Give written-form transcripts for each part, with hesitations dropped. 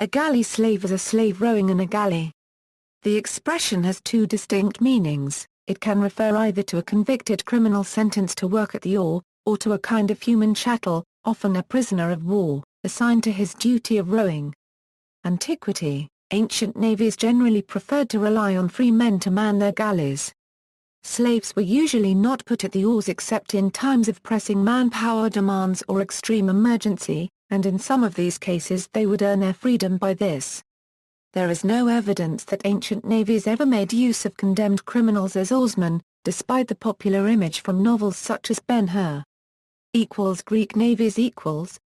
A galley slave is a slave rowing in a galley. The expression has two distinct meanings. It can refer either to a convicted criminal sentenced to work at the oar, or to a kind of human chattel, often a prisoner of war, assigned to his duty of rowing. Antiquity. Ancient navies generally preferred to rely on free men to man their galleys. Slaves were usually not put at the oars except in times of pressing manpower demands or extreme emergency, and in some of these cases they would earn their freedom by this. There is no evidence that ancient navies ever made use of condemned criminals as oarsmen, despite the popular image from novels such as Ben-Hur. Greek navies.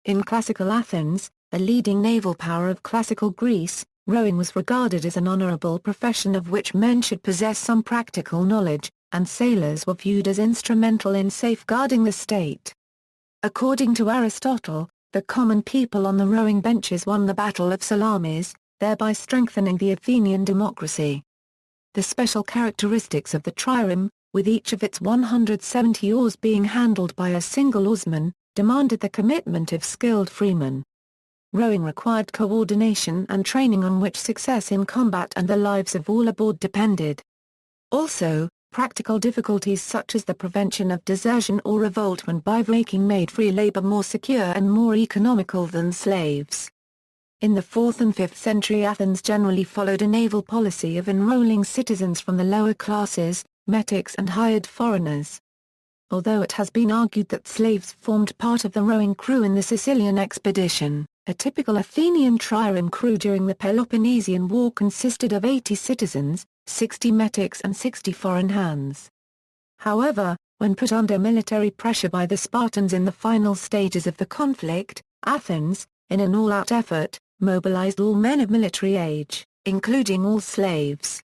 In classical Athens, a leading naval power of classical Greece, rowing was regarded as an honorable profession of which men should possess some practical knowledge, and sailors were viewed as instrumental in safeguarding the state. According to Aristotle, the common people on the rowing benches won the Battle of Salamis, thereby strengthening the Athenian democracy. The special characteristics of the trireme, with each of its 170 oars being handled by a single oarsman, demanded the commitment of skilled freemen. Rowing required coordination and training on which success in combat and the lives of all aboard depended. Also, practical difficulties such as the prevention of desertion or revolt when bivouaking made free labor more secure and more economical than slaves. In the 4th and 5th century, Athens generally followed a naval policy of enrolling citizens from the lower classes, metics and hired foreigners. Although it has been argued that slaves formed part of the rowing crew in the Sicilian expedition, a typical Athenian trireme crew during the Peloponnesian War consisted of 80 citizens, 60 metics and 60 foreign hands. However, when put under military pressure by the Spartans in the final stages of the conflict, Athens, in an all-out effort, mobilized all men of military age, including all slaves.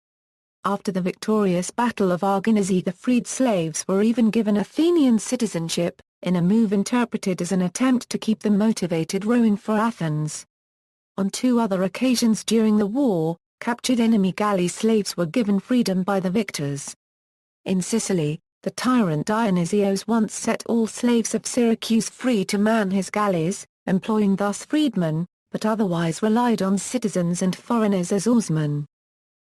After the victorious Battle of Arginazi, the freed slaves were even given Athenian citizenship, in a move interpreted as an attempt to keep them motivated rowing for Athens. On two other occasions during the war, captured enemy galley slaves were given freedom by the victors. In Sicily, the tyrant Dionysios once set all slaves of Syracuse free to man his galleys, employing thus freedmen, but otherwise relied on citizens and foreigners as oarsmen.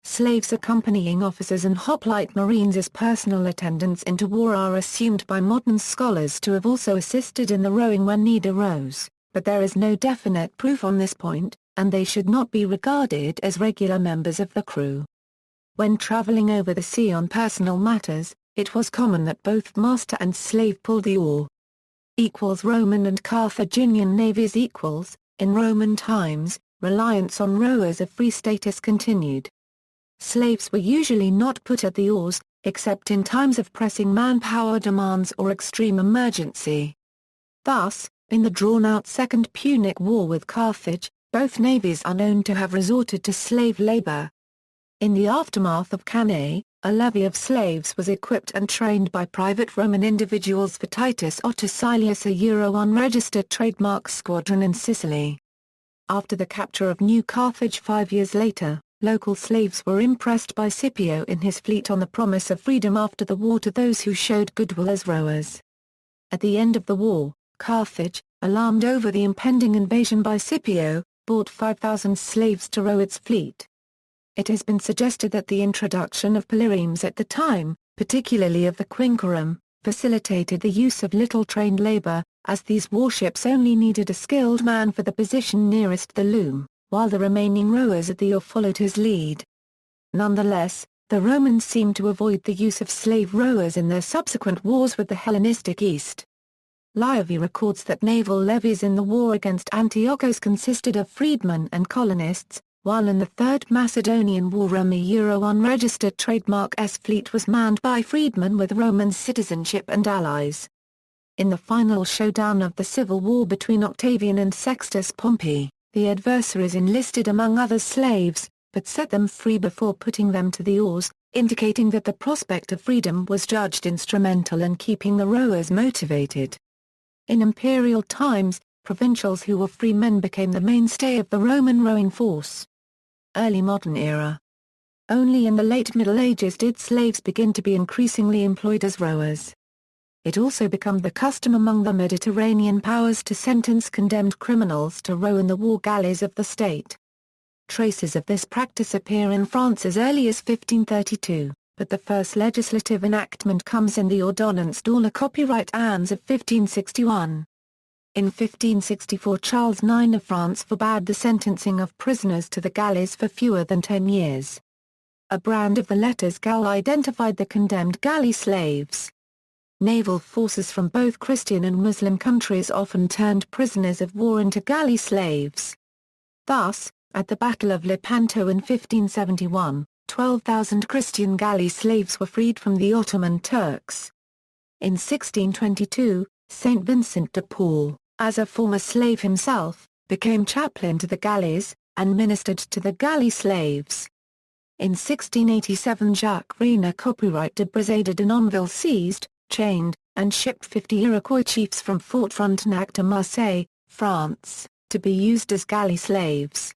Slaves accompanying officers and hoplite marines as personal attendants into war are assumed by modern scholars to have also assisted in the rowing when need arose, but there is no definite proof on this point, and they should not be regarded as regular members of the crew. When traveling over the sea on personal matters, it was common that both master and slave pulled the oar. Roman and Carthaginian navies. In Roman times, reliance on rowers of free status continued. Slaves were usually not put at the oars, except in times of pressing manpower demands or extreme emergency. Thus, in the drawn-out Second Punic War with Carthage, both navies are known to have resorted to slave labor. In the aftermath of Cannae, a levy of slaves was equipped and trained by private Roman individuals for Titus Ottocilius, a unregistered trademark squadron in Sicily. After the capture of New Carthage 5 years later, local slaves were impressed by Scipio in his fleet on the promise of freedom after the war to those who showed goodwill as rowers. At the end of the war, Carthage, alarmed over the impending invasion by Scipio, bought 5,000 slaves to row its fleet. It has been suggested that the introduction of polyremes at the time, particularly of the quinquereme, facilitated the use of little trained labor, as these warships only needed a skilled man for the position nearest the loom, while the remaining rowers at the oar followed his lead. Nonetheless, the Romans seemed to avoid the use of slave rowers in their subsequent wars with the Hellenistic East. Livy records that naval levies in the war against Antiochus consisted of freedmen and colonists, while in the Third Macedonian War Rome unregistered trademark S fleet was manned by freedmen with Roman citizenship and allies. In the final showdown of the civil war between Octavian and Sextus Pompey, the adversaries enlisted among others slaves, but set them free before putting them to the oars, indicating that the prospect of freedom was judged instrumental in keeping the rowers motivated. In imperial times, provincials who were free men became the mainstay of the Roman rowing force. Early modern era. Only in the late Middle Ages did slaves begin to be increasingly employed as rowers. It also became the custom among the Mediterranean powers to sentence condemned criminals to row in the war galleys of the state. Traces of this practice appear in France as early as 1532, but the first legislative enactment comes in the Ordonnance de la Copyright Annes of 1561. In 1564 Charles IX of France forbade the sentencing of prisoners to the galleys for fewer than 10 years. A brand of the letters Gall identified the condemned galley slaves. Naval forces from both Christian and Muslim countries often turned prisoners of war into galley slaves. Thus, at the Battle of Lepanto in 1571, 12,000 Christian galley slaves were freed from the Ottoman Turks. In 1622, Saint Vincent de Paul, as a former slave himself, became chaplain to the galleys, and ministered to the galley slaves. In 1687 Jacques Rena copyright de Brézé de Nonville seized, chained, and shipped 50 Iroquois chiefs from Fort Frontenac to Marseille, France, to be used as galley slaves.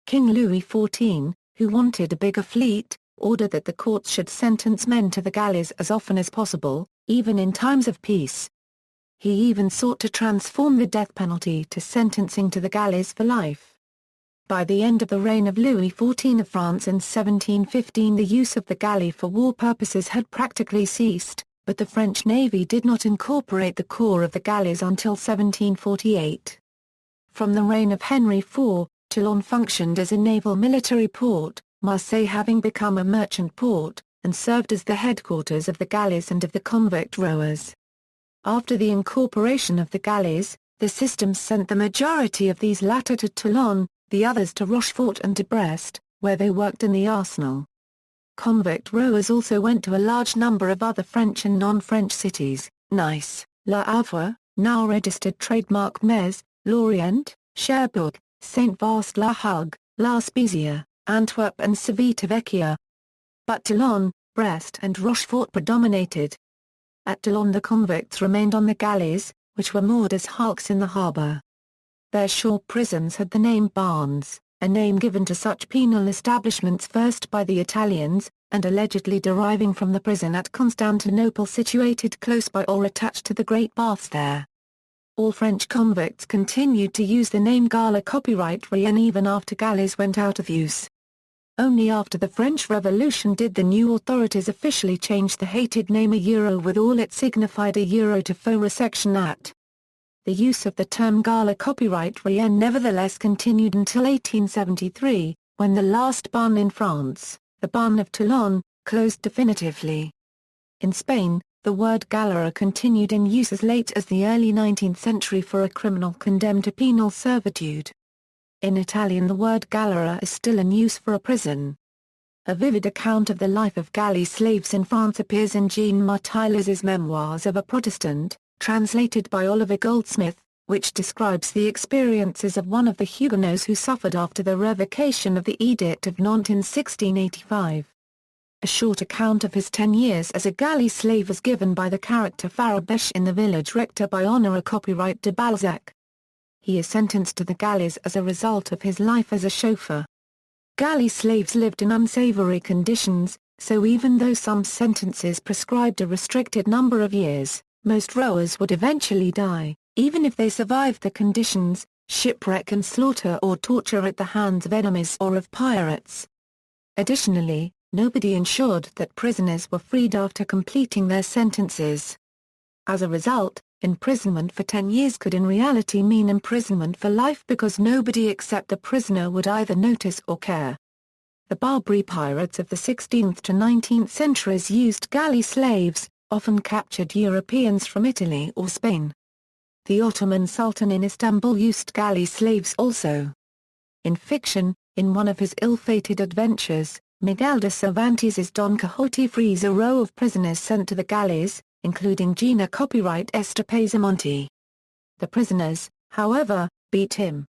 King Louis XIV, who wanted a bigger fleet, ordered that the courts should sentence men to the galleys as often as possible, even in times of peace. He even sought to transform the death penalty to sentencing to the galleys for life. By the end of the reign of Louis XIV of France in 1715 the use of the galley for war purposes had practically ceased, but the French Navy did not incorporate the corps of the galleys until 1748. From the reign of Henry IV, Toulon functioned as a naval military port, Marseille having become a merchant port, and served as the headquarters of the galleys and of the convict rowers. After the incorporation of the galleys, the system sent the majority of these latter to Toulon, the others to Rochefort and to Brest, where they worked in the arsenal. Convict rowers also went to a large number of other French and non-French cities, Nice, Le Havre, now registered trademark Metz, Lorient, Cherbourg, Saint-Vaast-la-Hougue, La Spezia, Antwerp and Civitavecchia. But Toulon, Brest and Rochefort predominated. At Toulon the convicts remained on the galleys, which were moored as hulks in the harbour. Their shore prisons had the name barns, a name given to such penal establishments first by the Italians, and allegedly deriving from the prison at Constantinople situated close by or attached to the Great Baths there. All French convicts continued to use the name Gala copyright Rien even after galleys went out of use. Only after the French Revolution did the new authorities officially change the hated name with all it signified to faux resection at. The use of the term Gala copyright Rien nevertheless continued until 1873, when the last barn in France, the barn of Toulon, closed definitively. In Spain, the word galera continued in use as late as the early 19th century for a criminal condemned to penal servitude. In Italian the word galera is still in use for a prison. A vivid account of the life of galley slaves in France appears in Jean Martilles's Memoirs of a Protestant, translated by Oliver Goldsmith, which describes the experiences of one of the Huguenots who suffered after the revocation of the Edict of Nantes in 1685. A short account of his 10 years as a galley slave is given by the character Farabesh in the Village Rector by Honore copyright de Balzac. He is sentenced to the galleys as a result of his life as a chauffeur. Galley slaves lived in unsavory conditions, so even though some sentences prescribed a restricted number of years, most rowers would eventually die, even if they survived the conditions, shipwreck and slaughter or torture at the hands of enemies or of pirates. Additionally, nobody ensured that prisoners were freed after completing their sentences. As a result, imprisonment for 10 years could in reality mean imprisonment for life because nobody except the prisoner would either notice or care. The Barbary pirates of the 16th to 19th centuries used galley slaves, often captured Europeans from Italy or Spain. The Ottoman Sultan in Istanbul used galley slaves also. In fiction, in one of his ill-fated adventures, Miguel de Cervantes's Don Quixote frees a row of prisoners sent to the galleys, including Gina copyright Esther Pasamonte. The prisoners, however, beat him.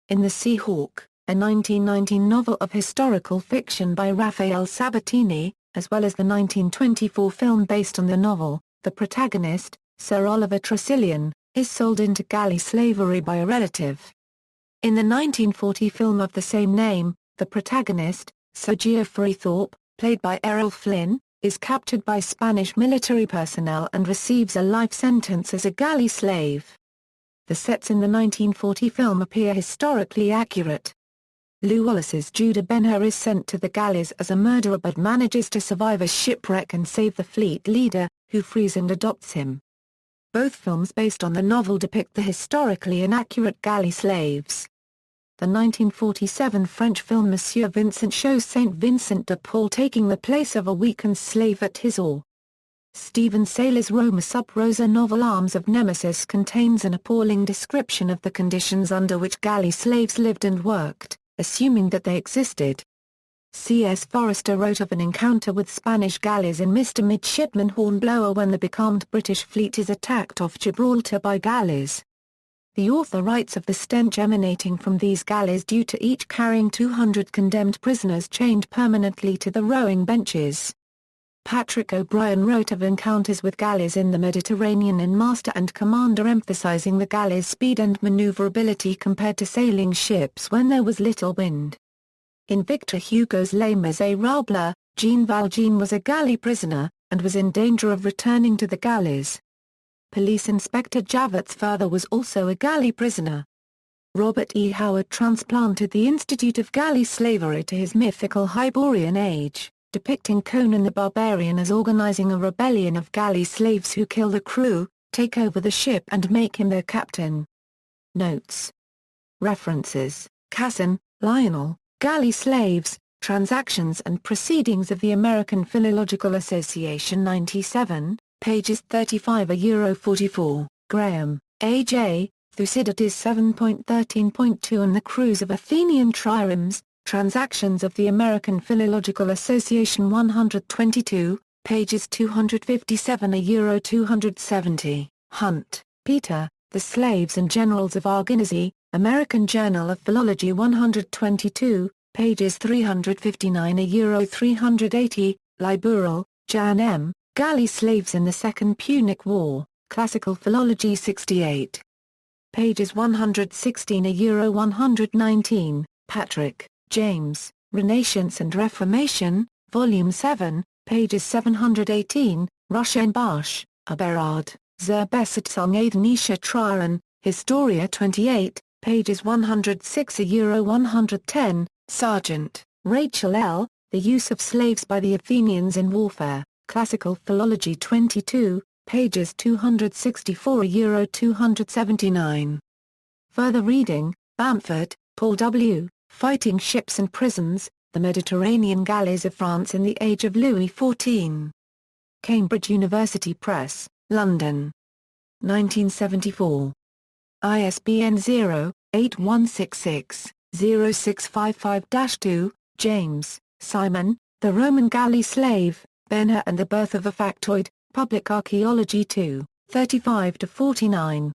In The Sea Hawk, a 1919 novel of historical fiction by Raphael Sabatini, as well as the 1924 film based on the novel, the protagonist, Sir Oliver Tressilian, is sold into galley slavery by a relative. In the 1940 film of the same name, the protagonist, Sir Geoffrey Thorpe, played by Errol Flynn, is captured by Spanish military personnel and receives a life sentence as a galley slave. The sets in the 1940 film appear historically accurate. Lew Wallace's Judah Ben-Hur is sent to the galleys as a murderer but manages to survive a shipwreck and save the fleet leader, who frees and adopts him. Both films based on the novel depict the historically inaccurate galley slaves. The 1947 French film Monsieur Vincent shows Saint Vincent de Paul taking the place of a weakened slave at his oar. Stephen Saylor's Roma sub rosa novel Arms of Nemesis contains an appalling description of the conditions under which galley slaves lived and worked, assuming that they existed. C.S. Forrester wrote of an encounter with Spanish galleys in Mr. Midshipman Hornblower when the becalmed British fleet is attacked off Gibraltar by galleys. The author writes of the stench emanating from these galleys due to each carrying 200 condemned prisoners chained permanently to the rowing benches. Patrick O'Brien wrote of encounters with galleys in the Mediterranean in Master and Commander, emphasizing the galleys' speed and maneuverability compared to sailing ships when there was little wind. In Victor Hugo's Les Miserables, Jean Valjean was a galley prisoner, and was in danger of returning to the galleys. Police Inspector Javet's father was also a galley prisoner. Robert E. Howard transplanted the Institute of Galley Slavery to his mythical Hyborian age, depicting Conan the Barbarian as organizing a rebellion of galley slaves who kill the crew, take over the ship and make him their captain. Notes. References: Casson, Lionel, Galley Slaves, Transactions and Proceedings of the American Philological Association 97, pages 35–44, Graham, A.J., Thucydides 7.13.2 and the Cruise of Athenian Triremes, Transactions of the American Philological Association 122, pages 257–270, Hunt, Peter, The Slaves and Generals of Argynnazi, American Journal of Philology 122, pages 359–380, Liberal, Jan M., Galley Slaves in the Second Punic War, Classical Philology 68. Pages 116–119, Patrick, James, Renaissance and Reformation, Volume 7, pages 718, Ruschenbach, Aberard, Zur Besetzung Athenischer Trieren, Historia 28, pages 106–110, Sargent, Rachel L., The Use of Slaves by the Athenians in Warfare, Classical Philology 22, pages 264–279. Further reading, Bamford, Paul W., Fighting Ships and Prisons, The Mediterranean Galleys of France in the Age of Louis XIV. Cambridge University Press, London. 1974. ISBN 0-8166-0655-2, James, Simon, The Roman Galley Slave, Ben-Hur and the Birth of a Factoid, Public Archaeology 2, 35–49.